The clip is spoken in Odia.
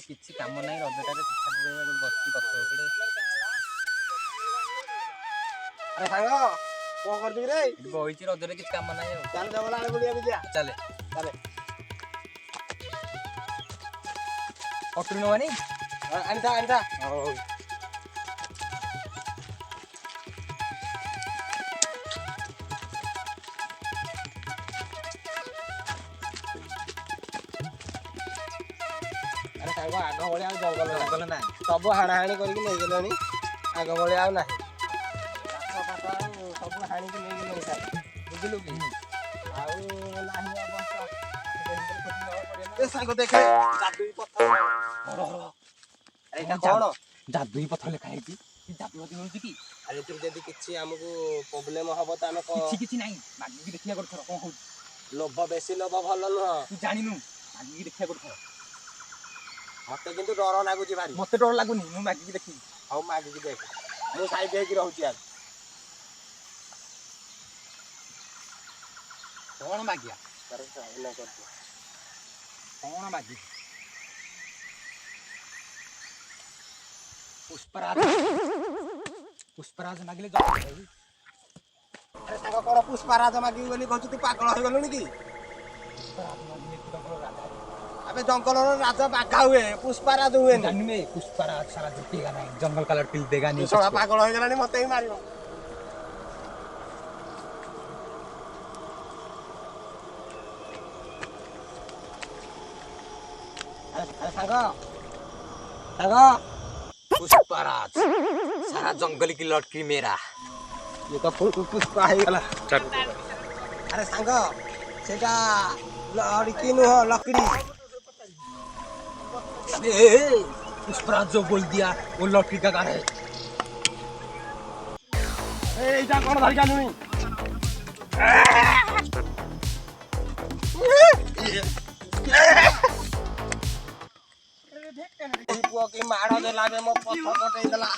କିଛି କାମ ନାହିଁ ରଜଟାରେ ପିଠା ବସି ପତ୍ର ଉପରେ। ଆରେ ସାଙ୍ଗ କଣ କରୁଛୁ ରେ? ବଇଛି ରଜରେ କିଛି କାମ ନାହିଁ ଆଉ। ଚାଲ ଜଙ୍ଗଲ ଆଡେ ବୁଲିବାକୁ ଯିବା। ଚାଲେ ଚାଲେ ଅଟୁ ନବାନି ଆଣିଥା ଆଣିଥା। ହଉ। ଆରେ ସାଙ୍ଗ ଆଗ ଭଳିଆ ଆଉ ଜଙ୍ଗଲ ନାହିଁ ସବୁ ହାଣାହାଣି କରିକି ନେଇଗଲେଣି। ଆଗ ଭଳିଆ ଆଉ ନାହିଁ। କାଠ ଫାଟ ଆଉ ସବୁ ହାଣିକି ନେଇଗଲେଣି ସାର୍। ବୁଝିଲୁ କି? ଆଉ ନାହିଁ ଅବସ୍ଥା। ଏ ସାଙ୍ଗ ଦେଖେ ଯାଦୁଇ ପଥର। ଏଇଟା କଣ? ଯାଦୁଇ ପଥର ଲେଖା ହେଇଛି। ଯାଦୁ ମିଳୁଛି କି? ଆରେ ତୁ ଯଦି କିଛି ଆମକୁ ପ୍ରୋବ୍ଲେମ ହବ ତ ଆମେ କିଛି ନାହିଁ ମାଗିକି ଦେଖିବା କରୁଥର କଣ ହଉଛି। ଲୋଭ ବେଶୀ ଲୋଭ ଭଲ ନୁହଁ। ତୁ ଜାଣିନୁ ମାଗିକି ଦେଖିବା କରୁଥର। ମତେ କିନ୍ତୁ ଡର ଲାଗୁଛି ଭାରି। ମତେ ଡର ଲାଗୁନି ମୁଁ ମାଗିକି ଦେଖିବି। ହଉ ମାଗିକି ଦେଖ। ମୁଁ ସାଇଡ ହେଇକି ରହୁଛି ଆର। କଣ ମାଗିଆ? କଣ ମାଗି? ପୁଷ୍ପରାଜ ମାଗିଲେ ଆରେ ସାଙ୍ଗ କଣ ପୁଷ୍ପାରାଜ ମାଗିବି ବୋଲି କହୁଛୁ? ତୁ ପାଗଳ ହେଇଗଲୁଣି କି? ଆବେ ଜଙ୍ଗଲର ରାଜା ବାଘା ହୁଏ, ପୁଷ୍ପାରାଜ ହୁଏନି। ଜାନିବେ पुष्पराज सारा झुकेगा नहीं जंगल कलर पिल देगा नहीं। ଶଳା ପାଗଳ ହେଇଗଲାଣି ମତେ ହିଁ ମାରିବ। ଆରେ ସାଙ୍ଗ ସାଙ୍ଗ पुष्पराज सारा जंगल की लड़की मेरा। ଇଏ ତ ପୁଷ୍ପା ହେଇଗଲା। ଆରେ ସାଙ୍ଗ ସେଇଟା ଲड़की ନୁହଁ ଲକड़ी। पुष्पराज जो बोल दिया वो लड़की का गाना है। এইটা କଣ ଧରିକି ଆଣିଲୁଣି? ପୁଅ କି ମାଡ଼ ଦେଲା ବେ ମୋ ପଥ କଟେଇ ଦେଲା।